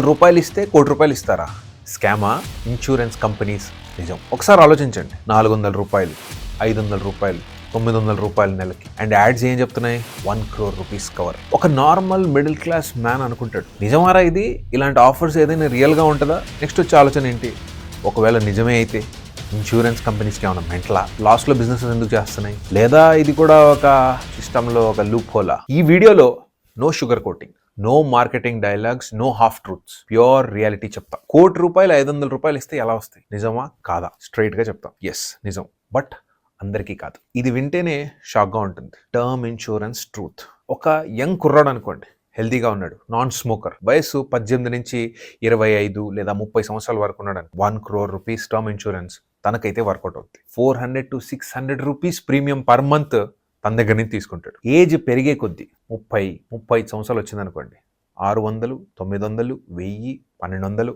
రూపాయలు ఇస్తే రూపాయలు ఇస్తారా? స్కామా? ఇన్సూరెన్స్ కంపెనీస్ నిజం. ఒకసారి ఆలోచించండి. రూపాయలు, రూపాయలు, 900 రూపాయలు నెలకి. అండ్ యాడ్స్ ఏం చెప్తున్నాయి? 1 crore రూపీస్ కవర్. ఒక నార్మల్ మిడిల్ క్లాస్ మ్యాన్ అనుకుంటాడు, నిజమారా ఇది? ఇలాంటి ఆఫర్స్ ఏదైనా రియల్గా ఉంటుందా? నెక్స్ట్ వచ్చే ఆలోచన ఏంటి? ఒకవేళ నిజమే అయితే ఇన్సూరెన్స్ కంపెనీస్కి ఏమైనా మెంటలా? లాస్ట్లో బిజినెస్ ఎందుకు చేస్తున్నాయి? లేదా ఇది కూడా ఒక సిస్టంలో ఒక లూప్ హోలా? ఈ వీడియోలో no sugar coating, no marketing dialogues, no half truths, pure reality చెప్తాం. రూపాయలు 500 రూపాయలు ఇస్తే ఎలా వస్తాయి? నిజమా కాదా? స్ట్రైట్గా చెప్తాం. ఎస్ నిజం, బట్ అందరికీ కాదు. ఇది వింటేనే షాక్గా ఉంటుంది. Term insurance truth. ఒక యంగ్ కుర్రాడు అనుకోండి, హెల్తీగా ఉన్నాడు, నాన్ స్మోకర్, వయసు 18 నుంచి 25 లేదా 30 సంవత్సరాల వరకు ఉన్నాడు. 1 crore రూపీస్ టర్మ్ ఇన్సూరెన్స్ తనకైతే వర్కౌట్ అవుతుంది. 400 to 600 rupees premium per month తన దగ్గర నుంచి తీసుకుంటాడు. ఏజ్ పెరిగే కొద్దీ 35 సంవత్సరాలు వచ్చిందనుకోండి, 600, 900, 1000, 1200,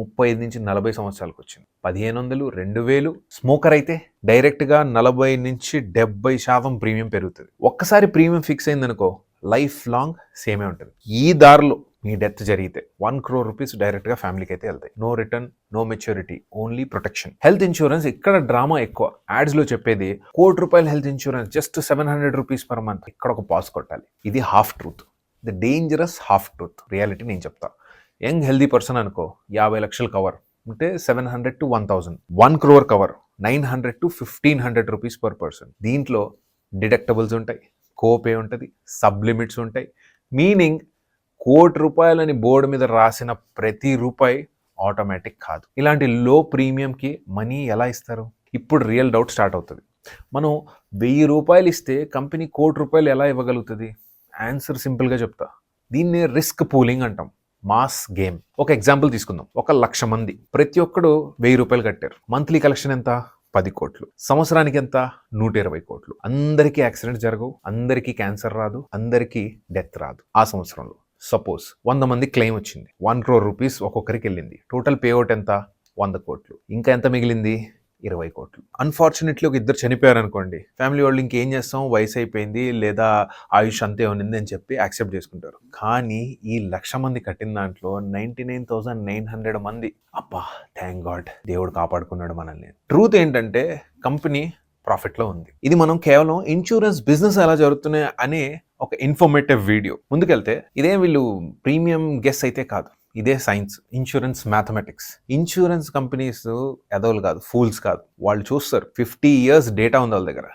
35 నుంచి 40 సంవత్సరాలకు వచ్చింది 1500, 2000. స్మోకర్ అయితే డైరెక్ట్గా 40 నుంచి 70% ప్రీమియం పెరుగుతుంది. ఒక్కసారి ప్రీమియం ఫిక్స్ అయిందనుకో, లైఫ్ లాంగ్ సేమే ఉంటుంది. ఈ దారిలో మీ డెత్ జరిగితే 1 crore రూపీస్ డైరెక్ట్గా ఫ్యామిలీకి అయితే వెళ్తాయి. No return, no maturity, only protection. Health insurance ఇక్కడ డ్రామా ఎక్కువ. యాడ్స్లో చెప్పేది రూపాయల health insurance just 700 rupees per month. ఇక్కడ ఒక పాస్ కొట్టాలి. ఇది half truth, the dangerous half truth. Reality నేను చెప్తా. యంగ్ హెల్దీ పర్సన్ అనుకో, 50 లక్షలు కవర్ అంటే 700 to 1000. 1 crore cover 900 to 1500 rupees per person. దీంట్లో డిడక్టబుల్స్ ఉంటాయి, కోపే ఉంటుంది, సబ్ లిమిట్స్ ఉంటాయి. మీనింగ్ రూపాయలని బోర్డు మీద రాసిన ప్రతి రూపాయి ఆటోమేటిక్ కాదు. ఇలాంటి లో ప్రీమియంకి మనీ ఎలా ఇస్తారు? ఇప్పుడు రియల్ డౌట్ స్టార్ట్ అవుతుంది. మనం 1000 రూపాయలు ఇస్తే కంపెనీ రూపాయలు ఎలా ఇవ్వగలుగుతుంది? ఆన్సర్ సింపుల్గా చెప్తా. దీన్ని రిస్క్ పూలింగ్ అంటాం, మాస్ గేమ్. ఒక ఎగ్జాంపుల్ తీసుకుందాం. 1,00,000 మంది, ప్రతి ఒక్కడు 1000 రూపాయలు కట్టారు. మంత్లీ కలెక్షన్ ఎంత? 10 కోట్లు. సంవత్సరానికి ఎంత? 120 కోట్లు. అందరికీ యాక్సిడెంట్ జరగవు, అందరికీ క్యాన్సర్ రాదు, అందరికీ డెత్ రాదు. ఆ సంవత్సరంలో సపోజ్ 100 మంది క్లెయిమ్ వచ్చింది, 1 crore రూపీస్ ఒక్కొక్కరికి వెళ్ళింది. టోటల్ పేఅవుట్ ఎంత? 100 కోట్లు. ఇంకా ఎంత మిగిలింది? 20 కోట్లు. అన్ఫార్చునేట్లీ ఒక ఇద్దరు చనిపోయారు అనుకోండి, ఫ్యామిలీ వాళ్ళు ఇంకేం చేస్తాం, వయసు అయిపోయింది లేదా ఆయుష్ అంతే ఉన్నింది అని చెప్పి యాక్సెప్ట్ చేసుకుంటారు. కానీ ఈ 1,00,000 మంది కట్టిన దాంట్లో 99,900 మంది, అబ్బా థ్యాంక్ గాడ్, దేవుడు కాపాడుకున్నాడు మనల్ని. ట్రూత్ ఏంటంటే కంపెనీ ప్రాఫిట్లో ఉంది. ఇది మనం కేవలం ఇన్సూరెన్స్ బిజినెస్ ఎలా జరుగుతున్నాయి అనే ఒక ఇన్ఫర్మేటివ్ వీడియో. ముందుకెళ్తే ఇదేం వీళ్ళు ప్రీమియం గెస్ అయితే కాదు, ఇదే science, insurance mathematics. Insurance companies ఎదవలు కాదు, ఫూల్స్ కాదు. వాళ్ళు చూస్తారు, 50 years డేటా ఉంది వాళ్ళ దగ్గర.